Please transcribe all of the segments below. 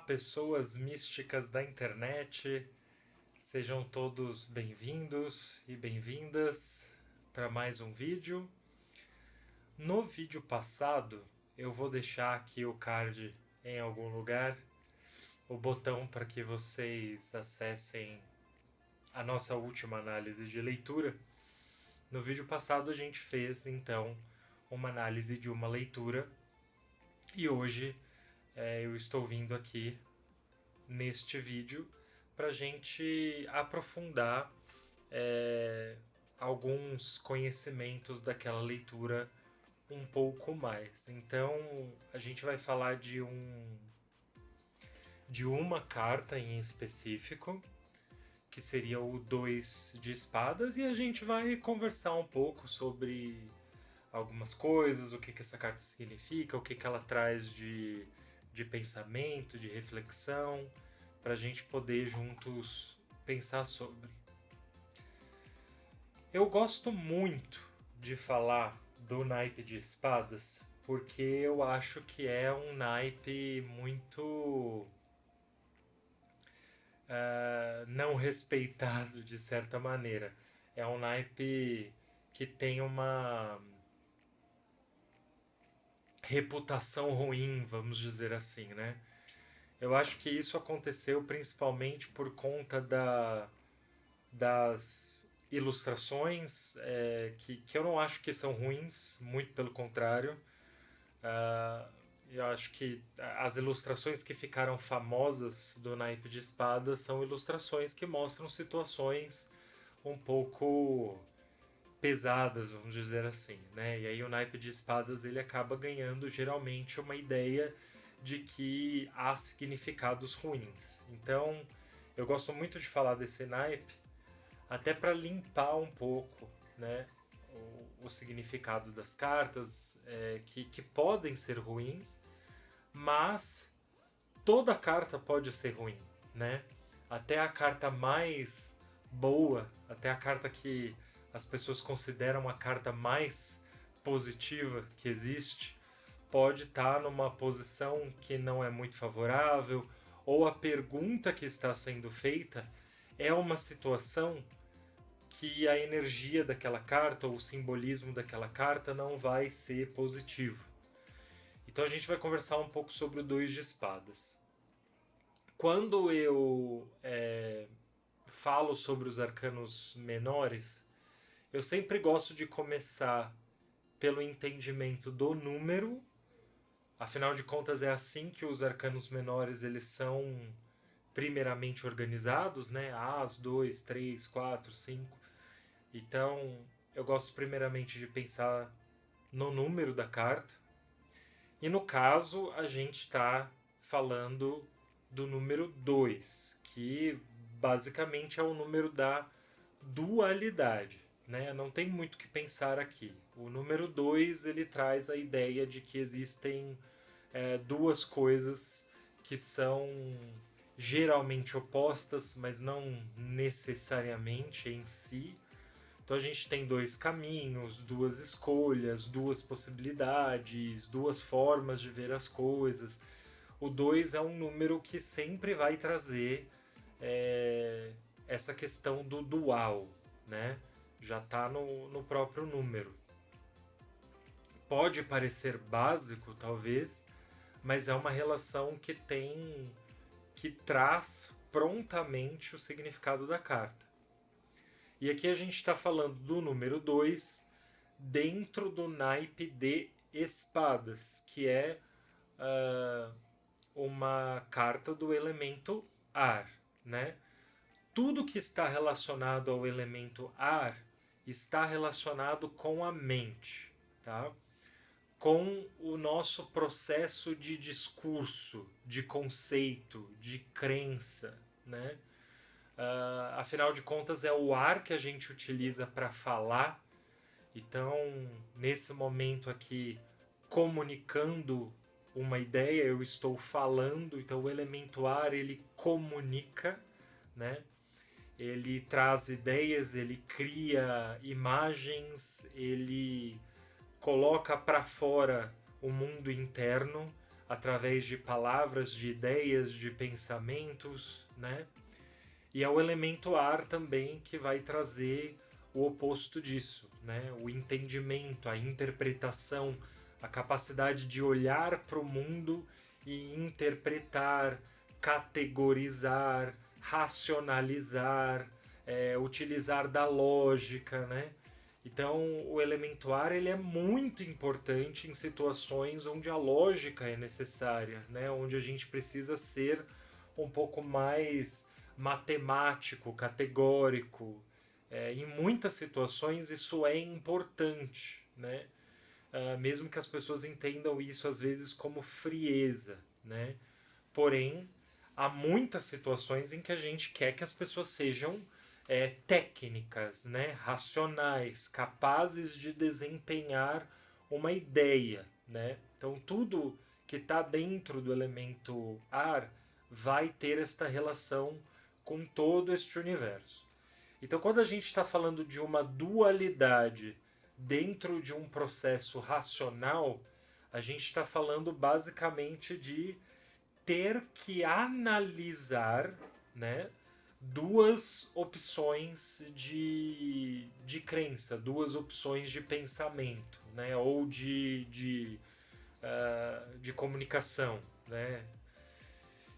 pessoas místicas da internet, sejam todos bem-vindos e bem-vindas para mais um vídeo. No vídeo passado, eu vou deixar aqui o card em algum lugar, o botão para que vocês acessem a nossa última análise de leitura. No vídeo passado, a gente fez então uma análise de uma leitura e hoje eu estou vindo aqui neste vídeo para a gente aprofundar alguns conhecimentos daquela leitura um pouco mais. Então a gente vai falar de uma carta em específico, que seria o 2 de espadas, e a gente vai conversar um pouco sobre algumas coisas, o que essa carta significa, o que ela traz de pensamento, de reflexão, para a gente poder juntos pensar sobre. Eu gosto muito de falar do naipe de espadas, porque eu acho que é um naipe muito não respeitado de certa maneira. É um naipe que tem uma reputação ruim, vamos dizer assim, né? Eu acho que isso aconteceu principalmente por conta das ilustrações, que eu não acho que são ruins, muito pelo contrário. Eu acho que as ilustrações que ficaram famosas do naipe de espadas são ilustrações que mostram situações um pouco pesadas, vamos dizer assim, né? E aí o naipe de espadas ele acaba ganhando geralmente uma ideia de que há significados ruins. Então, eu gosto muito de falar desse naipe até para limpar um pouco, né, o significado das cartas, que podem ser ruins, mas toda carta pode ser ruim, né? Até a carta mais boa, até a carta que as pessoas consideram a carta mais positiva que existe, pode estar numa posição que não é muito favorável, ou a pergunta que está sendo feita é uma situação que a energia daquela carta ou o simbolismo daquela carta não vai ser positivo. Então a gente vai conversar um pouco sobre o 2 de espadas. Quando eu falo sobre os arcanos menores, eu sempre gosto de começar pelo entendimento do número. Afinal de contas, é assim que os arcanos menores eles são primeiramente organizados, né? As, 2, 3, 4, 5. Então, eu gosto primeiramente de pensar no número da carta. E no caso, a gente está falando do número 2, que basicamente é o número da dualidade. Né? Não tem muito o que pensar aqui. O número 2 ele traz a ideia de que existem duas coisas que são geralmente opostas, mas não necessariamente em si. Então a gente tem dois caminhos, duas escolhas, duas possibilidades, duas formas de ver as coisas. O 2 é um número que sempre vai trazer essa questão do dual, né? Já está no próprio número. Pode parecer básico, talvez, mas é uma relação que traz prontamente o significado da carta. E aqui a gente está falando do número 2 dentro do naipe de espadas, que é uma carta do elemento ar, né? Tudo que está relacionado ao elemento ar está relacionado com a mente, tá? Com o nosso processo de discurso, de conceito, de crença, né? Afinal de contas, é o ar que a gente utiliza para falar. Então, nesse momento aqui, comunicando uma ideia, eu estou falando. Então, o elemento ar ele comunica, né? Ele traz ideias, ele cria imagens, ele coloca para fora o mundo interno, através de palavras, de ideias, de pensamentos, né? E é o elemento ar também que vai trazer o oposto disso, né? O entendimento, a interpretação, a capacidade de olhar para o mundo e interpretar, categorizar, racionalizar, utilizar da lógica, né? Então, o elemento ar ele é muito importante em situações onde a lógica é necessária, né? Onde a gente precisa ser um pouco mais matemático, categórico. Em muitas situações isso é importante, né? Mesmo que as pessoas entendam isso às vezes como frieza, né? Porém, há muitas situações em que a gente quer que as pessoas sejam técnicas, né? Racionais, capazes de desempenhar uma ideia, né? Então, tudo que está dentro do elemento ar vai ter esta relação com todo este universo. Então, quando a gente está falando de uma dualidade dentro de um processo racional, a gente está falando basicamente de ter que analisar, né, duas opções de crença, duas opções de pensamento, né, ou de comunicação, né.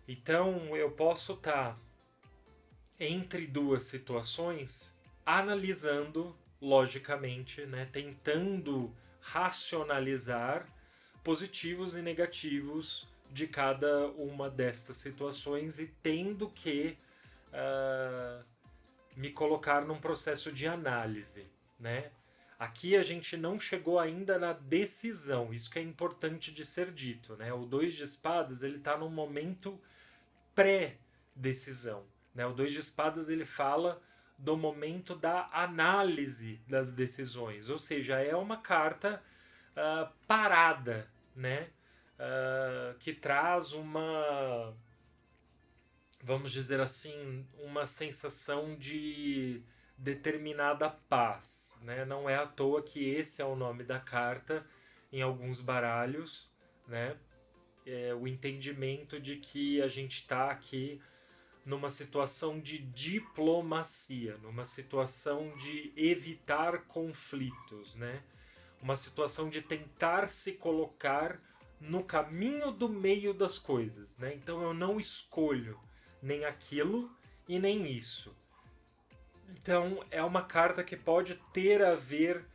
Então eu posso estar entre duas situações analisando logicamente, né, tentando racionalizar positivos e negativos de cada uma destas situações e tendo que uh, me colocar num processo de análise, né? Aqui a gente não chegou ainda na decisão, isso que é importante de ser dito, né? O dois de espadas ele está num momento pré-decisão, né? O dois de espadas ele fala do momento da análise das decisões, ou seja, é uma carta parada, né? Que traz uma, vamos dizer assim, uma sensação de determinada paz, né? Não é à toa que esse é o nome da carta em alguns baralhos, né? O entendimento de que a gente está aqui numa situação de diplomacia, numa situação de evitar conflitos, né? Uma situação de tentar se colocar no caminho do meio das coisas, né? Então eu não escolho nem aquilo e nem isso. Então é uma carta que pode ter a ver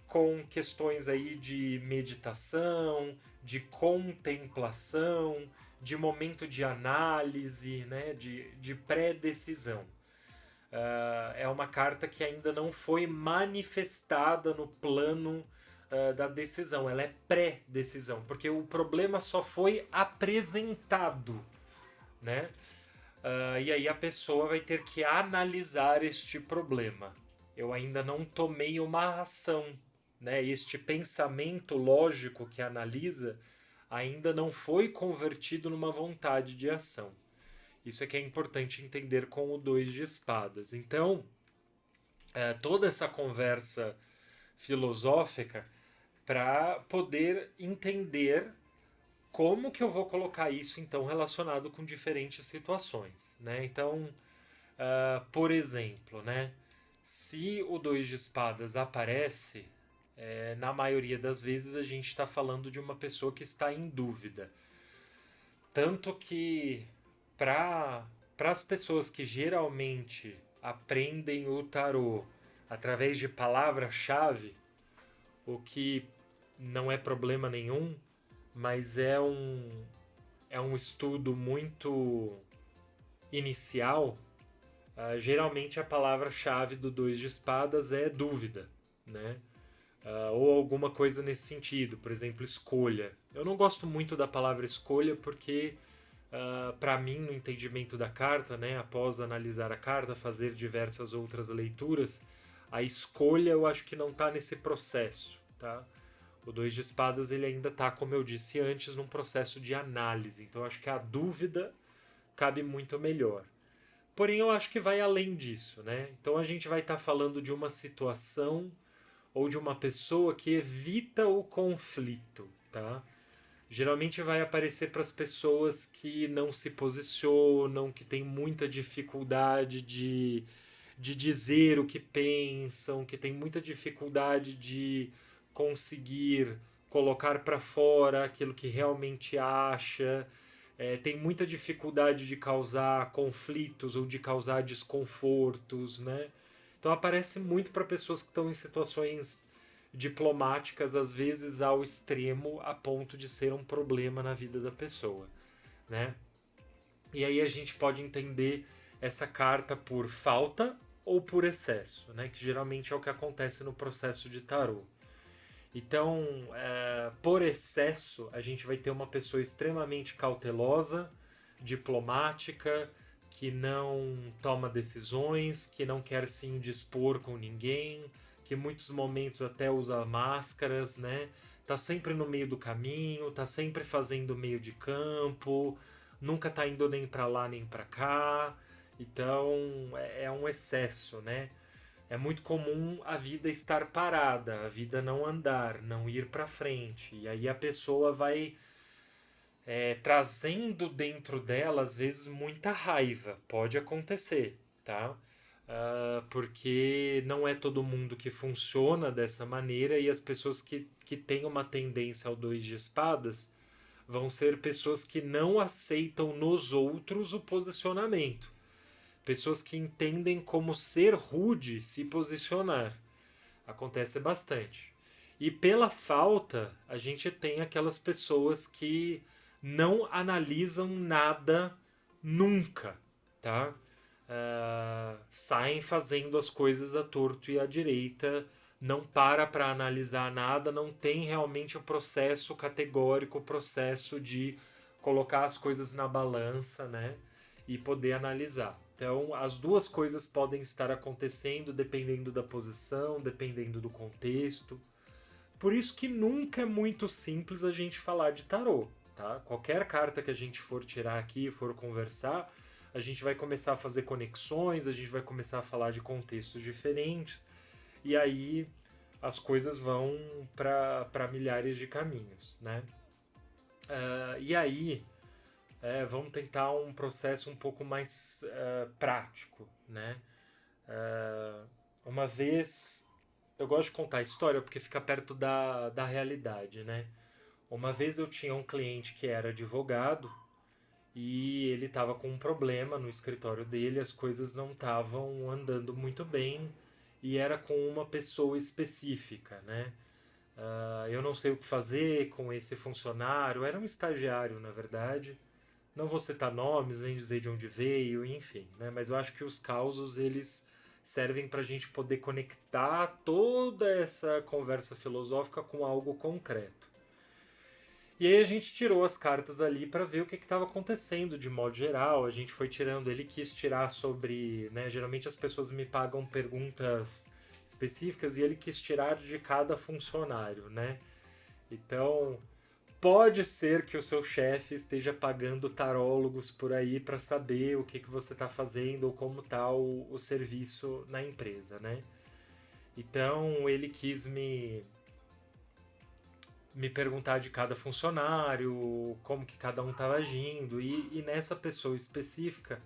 com questões aí de meditação, de contemplação, de momento de análise, né? de pré-decisão. É uma carta que ainda não foi manifestada no plano da decisão, ela é pré-decisão, porque o problema só foi apresentado, né? E aí a pessoa vai ter que analisar este problema. Eu ainda não tomei uma ação, né? Este pensamento lógico que analisa ainda não foi convertido numa vontade de ação. Isso é que é importante entender com o dois de espadas. Então, toda essa conversa filosófica para poder entender como que eu vou colocar isso então relacionado com diferentes situações, né? Então, por exemplo, né? Se o dois de espadas aparece, na maioria das vezes a gente está falando de uma pessoa que está em dúvida. Tanto que para as pessoas que geralmente aprendem o tarô através de palavra-chave, o que não é problema nenhum, mas é um estudo muito inicial. Geralmente a palavra-chave do dois de espadas é dúvida, né? Ou alguma coisa nesse sentido, por exemplo, escolha. Eu não gosto muito da palavra escolha porque, para mim, no entendimento da carta, né, após analisar a carta, fazer diversas outras leituras, a escolha eu acho que não está nesse processo, tá? O dois de espadas ele ainda está, como eu disse antes, num processo de análise. Então eu acho que a dúvida cabe muito melhor. Porém, eu acho que vai além disso, né? Então a gente vai estar falando de uma situação ou de uma pessoa que evita o conflito, tá? Geralmente vai aparecer para as pessoas que não se posicionam, que têm muita dificuldade de dizer o que pensam, que têm muita dificuldade de conseguir colocar para fora aquilo que realmente acha, tem muita dificuldade de causar conflitos ou de causar desconfortos, né? Então aparece muito para pessoas que estão em situações diplomáticas, às vezes ao extremo, a ponto de ser um problema na vida da pessoa, né? E aí a gente pode entender essa carta por falta ou por excesso, né? Que geralmente é o que acontece no processo de tarô. Então, por excesso, a gente vai ter uma pessoa extremamente cautelosa, diplomática, que não toma decisões, que não quer se indispor com ninguém, que em muitos momentos até usa máscaras, né? Tá sempre no meio do caminho, tá sempre fazendo meio de campo, nunca tá indo nem para lá nem para cá. Então, é um excesso, né? É muito comum a vida estar parada, a vida não andar, não ir para frente. E aí a pessoa vai trazendo dentro dela, às vezes, muita raiva. Pode acontecer, tá? Porque não é todo mundo que funciona dessa maneira e as pessoas que têm uma tendência ao dois de espadas vão ser pessoas que não aceitam nos outros o posicionamento. Pessoas que entendem como ser rude se posicionar. Acontece bastante. E pela falta, a gente tem aquelas pessoas que não analisam nada nunca, tá? Saem fazendo as coisas à torto e à direita, não para analisar nada, não tem realmente o processo categórico, o processo de colocar as coisas na balança, né? E poder analisar. Então, as duas coisas podem estar acontecendo dependendo da posição, dependendo do contexto. Por isso que nunca é muito simples a gente falar de tarô, tá? Qualquer carta que a gente for tirar aqui, for conversar, a gente vai começar a fazer conexões, a gente vai começar a falar de contextos diferentes, e aí as coisas vão para milhares de caminhos, né? E aí, vamos tentar um processo um pouco mais prático, né? Uma vez, eu gosto de contar a história porque fica perto da realidade, né? Uma vez eu tinha um cliente que era advogado e ele estava com um problema no escritório dele, as coisas não estavam andando muito bem e era com uma pessoa específica, né? Eu não sei o que fazer com esse funcionário, era um estagiário, na verdade. Não vou citar nomes, nem dizer de onde veio, enfim, né? Mas eu acho que os causos, eles servem para a gente poder conectar toda essa conversa filosófica com algo concreto. E aí a gente tirou as cartas ali para ver o que estava acontecendo de modo geral. A gente foi tirando, ele quis tirar sobre, né? Geralmente as pessoas me pagam perguntas específicas e ele quis tirar de cada funcionário, né? Então, pode ser que o seu chefe esteja pagando tarólogos por aí para saber o que você está fazendo ou como está o serviço na empresa, né? Então ele quis me perguntar de cada funcionário, como que cada um estava agindo, e nessa pessoa específica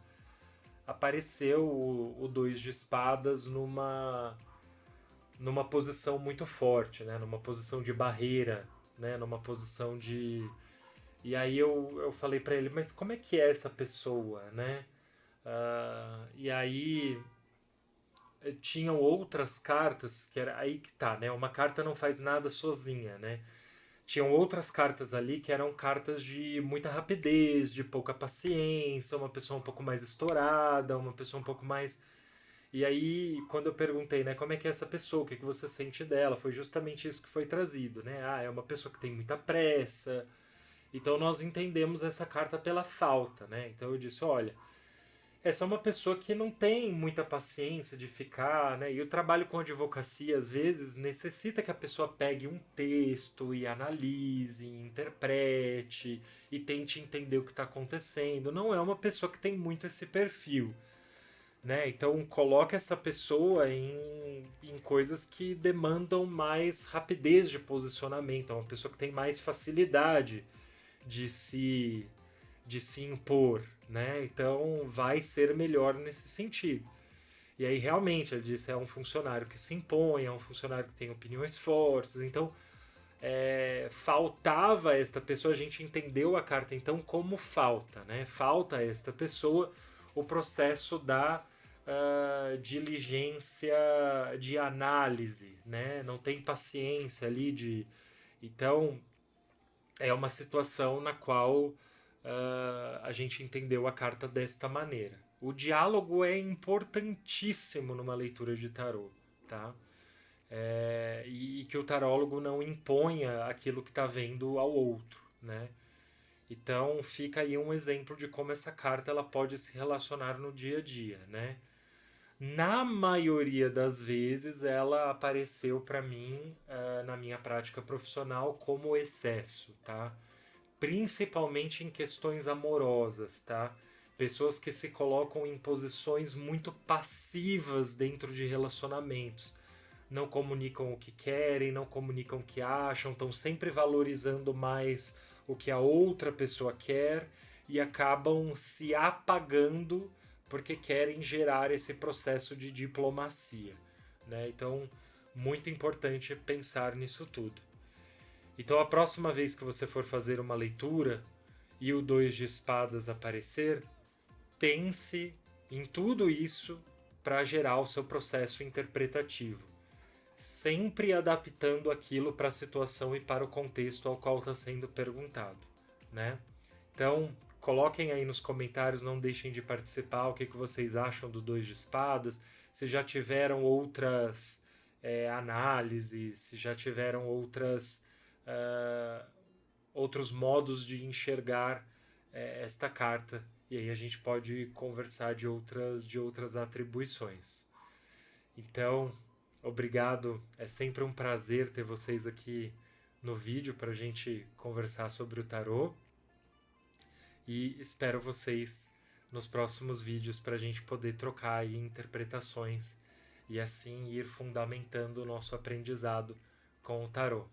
apareceu o dois de espadas numa posição muito forte, né? Numa posição de barreira, né? Numa posição de... E aí eu falei pra ele, mas como é que é essa pessoa, né? E aí tinham outras cartas, que era aí que tá, né? Uma carta não faz nada sozinha, né? Tinham outras cartas ali que eram cartas de muita rapidez, de pouca paciência, uma pessoa um pouco mais estourada, uma pessoa um pouco mais... E aí, quando eu perguntei, né, como é que é essa pessoa, o que, que você sente dela, foi justamente isso que foi trazido, né? Ah, é uma pessoa que tem muita pressa. Então nós entendemos essa carta pela falta, né? Então eu disse, olha, essa é uma pessoa que não tem muita paciência de ficar, né? E o trabalho com advocacia, às vezes, necessita que a pessoa pegue um texto e analise, interprete e tente entender o que está acontecendo. Não é uma pessoa que tem muito esse perfil, né? Então coloca essa pessoa em coisas que demandam mais rapidez de posicionamento. É uma pessoa que tem mais facilidade de se impor, né? Então vai ser melhor nesse sentido. E aí realmente, ele disse, é um funcionário que se impõe, é um funcionário que tem opiniões fortes, então faltava esta pessoa, a gente entendeu a carta então como falta, né? Falta a esta pessoa o processo da diligência de análise, né? Não tem paciência ali de. Então, é uma situação na qual a gente entendeu a carta desta maneira. O diálogo é importantíssimo numa leitura de tarô, tá? E que o tarólogo não imponha aquilo que está vendo ao outro, né? Então fica aí um exemplo de como essa carta ela pode se relacionar no dia a dia, né? Na maioria das vezes ela apareceu para mim na minha prática profissional como excesso, tá? Principalmente em questões amorosas, tá? Pessoas que se colocam em posições muito passivas dentro de relacionamentos. Não comunicam o que querem, não comunicam o que acham, estão sempre valorizando mais o que a outra pessoa quer e acabam se apagando porque querem gerar esse processo de diplomacia, né? Então, muito importante pensar nisso tudo. Então, a próxima vez que você for fazer uma leitura e o dois de espadas aparecer, pense em tudo isso para gerar o seu processo interpretativo, sempre adaptando aquilo para a situação e para o contexto ao qual está sendo perguntado, né? Então, coloquem aí nos comentários, não deixem de participar, o que vocês acham do dois de espadas, se já tiveram outras análises, se já tiveram outros modos de enxergar esta carta. E aí a gente pode conversar de outras atribuições. Então, obrigado. É sempre um prazer ter vocês aqui no vídeo para a gente conversar sobre o tarô. E espero vocês nos próximos vídeos para a gente poder trocar aí interpretações e assim ir fundamentando o nosso aprendizado com o tarô.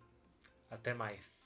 Até mais!